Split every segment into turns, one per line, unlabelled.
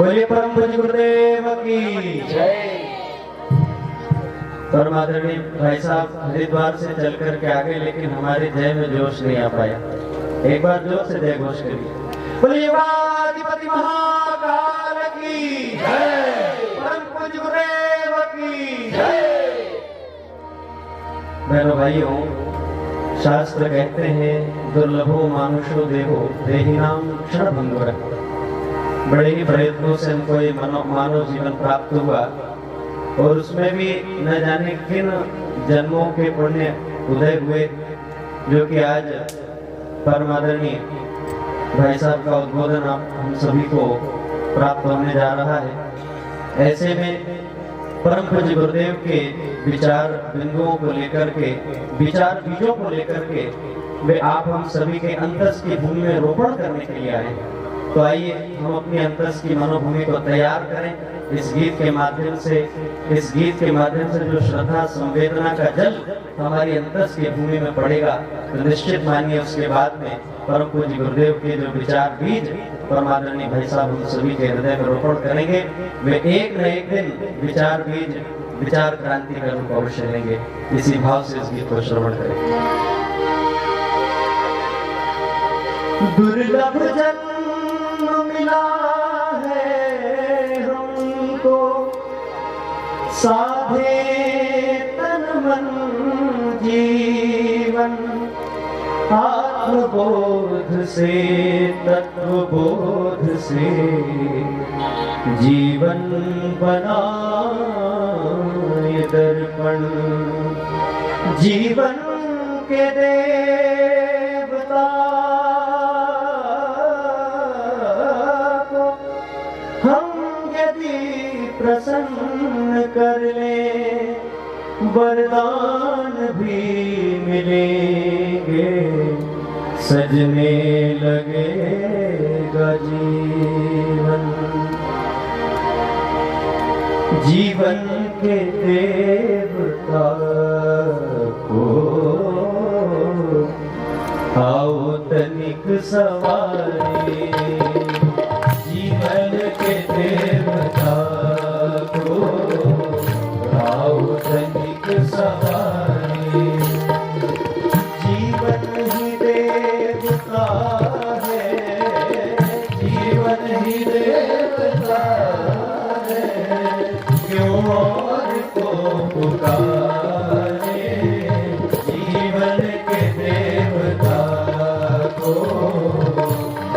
बोलिए परम पूज्य गुरुदेव की जय। परम आदरणीय भाई साहब हरिद्वार से चल कर के आ गए, लेकिन हमारे जय में जोश नहीं आ पाया। एक बार जोर से जय घोष करिए। बोलिए वादिपति महाकाल की जय, परम पूज्य गुरुदेव की जय। बहनों भाइयों, शास्त्र कहते हैं दुर्लभो मानुषो देहो देहिनाम क्षण भंगुर। बड़े ही प्रयत्नों से हमको ये मानव जीवन प्राप्त हुआ, और उसमें भी न जाने किन जन्मों के पुण्य उदय हुए, जो कि आज परम आदरणीय भाई साहब का उद्बोधन हम सभी को प्राप्त होने जा रहा है। ऐसे में परम पूज्य गुरुदेव के विचार बिंदुओं को लेकर के, विचार बीजों को लेकर के वे आप हम सभी के अंतस की भूमि में रोपण करने के लिए आए। तो आइए हम अपनी अंतस की मनोभूमि को तैयार करें। इस गीत के माध्यम से जो श्रद्धा संवेदना का जल हमारी अंतस की भूमि में पड़ेगा, तो निश्चित मानिए उसके बाद में परम पूज्य गुरुदेव के जो विचार बीज परम आदरणीय भाई साहब हम सभी के हृदय में रोपण करेंगे, वे एक न एक दिन विचार बीज, विचार क्रांति का रूप अवश्य लेंगे। इसी भाव से इस गीत को श्रवण करें। दुर्लभ जन्म मिला है हमको, साधे तन मन जीवन, आत्मबोध से तत्वबोध से जीवन बनाए दर्पण। जीवन के देवता को हम यदि प्रसन्न कर ले, वरदान भी मिलेंगे, सजने लगेगा जीवन। जीवन के देवता को आओ तनिक सवारी, जीवन के देवता को आओ तनिक सवारी। जीवन ही देवता है, जीवन ही देवता है, क्यों और को पुकारे। जीवन के देवता को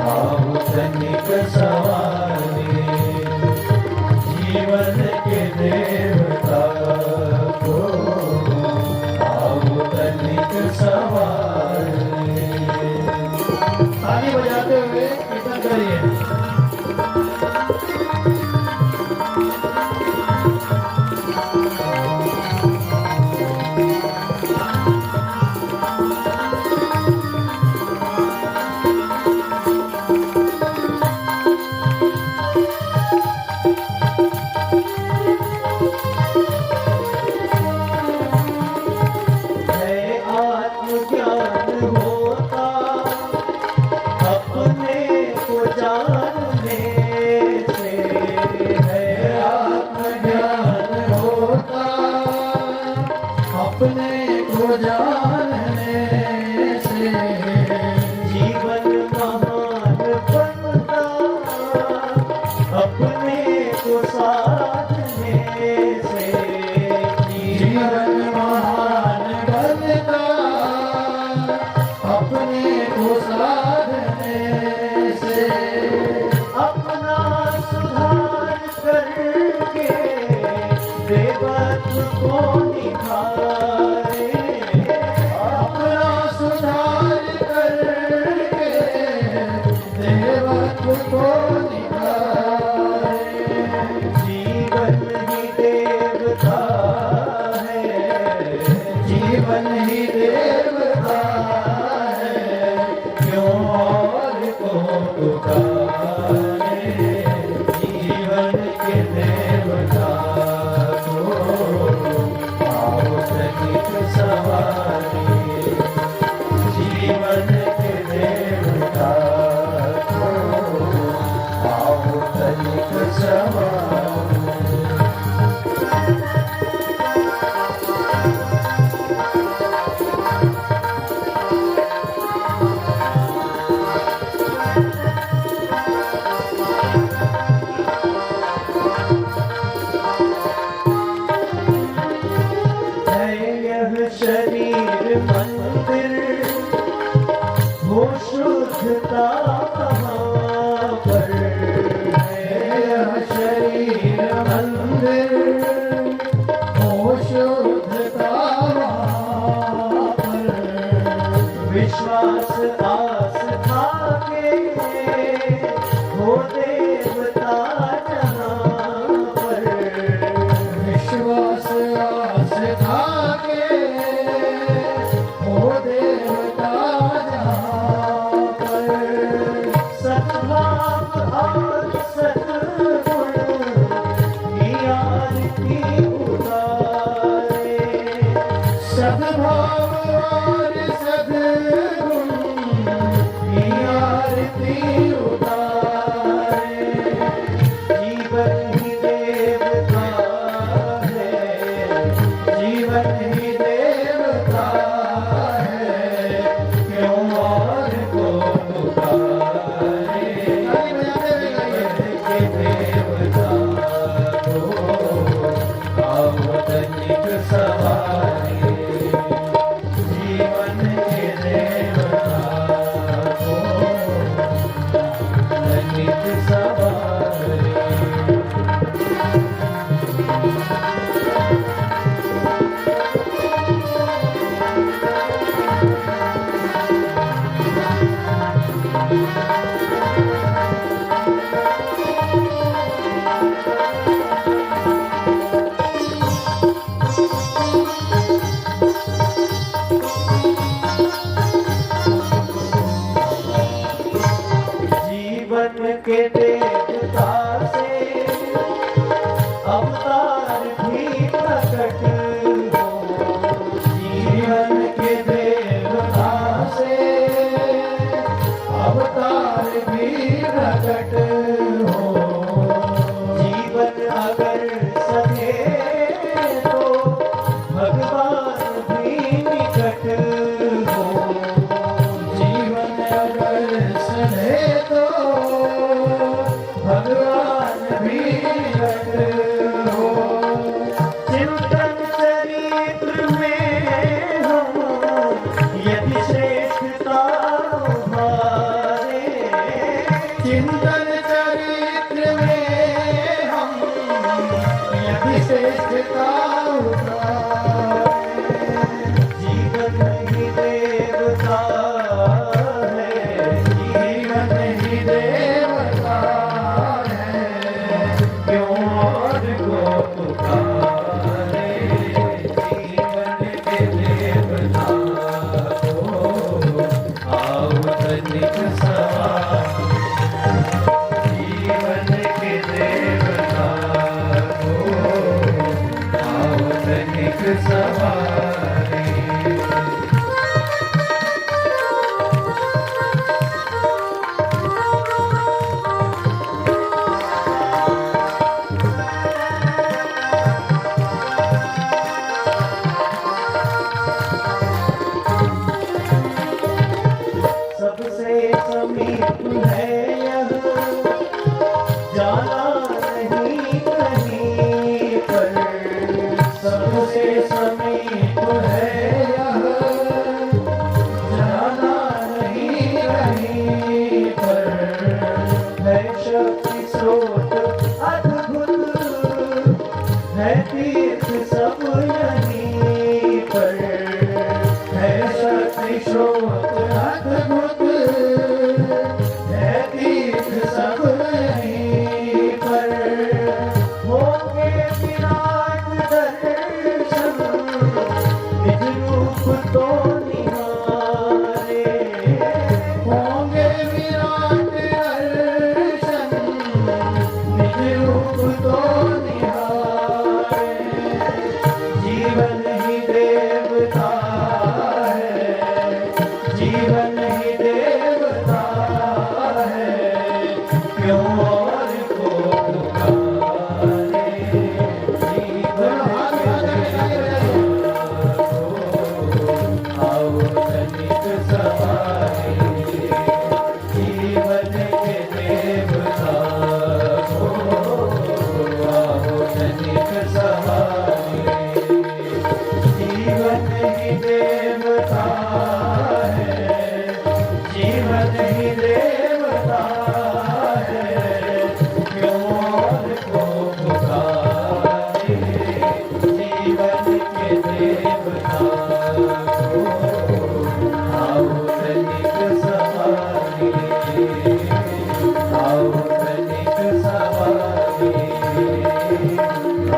आओ तनिक सवारी, जीवन के देवता को आओ तनिक सवारी। हो शुद्धता कहाँ पर है शरीर मंदिर,
हो शुद्धता पर
विश्वास आस्था के हो देवता जहाँ पर,
विश्वास आस्था के हो देवता जहाँ पर,
सद्भाव और सद्गुण की आरती उतारे,
सद्भाव और सद्गुण
की आरती उतारे। जीवन ही देवता है, जीवन ही देवता है, क्यों और को पुकारे। के देवता को आवतनिक सवारे, जीवन के देवता को आवतनिक सवारे। जीवन के देवता से अवतार भी प्रकट हो, जीवन के देवता से अवतार भी प्रकट हो। जीवन अगर सके तो भगवान भी निकट हो,
जीवन अगर सहे तो
भगवान भी निकट हो। चिंतन चरित्र में हम यदि श्रेष्ठता उभारे,
चिंतन चरित्र में हम यदि श्रेष्ठता उतारे,
जीवन ही देवता है,
जीवन ही देवता है,
क्यों और को पुकारे। जीवन के देवता को आवतनिक सवारे, जीवन के देवता को आवतनिक सवारे। सबसे समीप है यह, जाना नहीं कहीं पर, सबसे समीप है यह, जाना नहीं कहीं पर। है शक्ति स्रोत अद्भुत, है तीर्थ सब यहीं पर, है शक्ति स्रोत अद्भुत, है
जीवन ही देवता है, क्यों और को पुकारे, जीवन के देवता को आओ तनिक सवारी, आओ तनिक सवारी,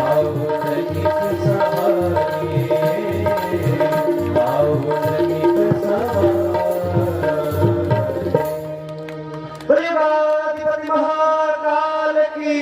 आओ तनिक सवारी, आओ तनिक सवारी।
बलिवादिपति महाकाल की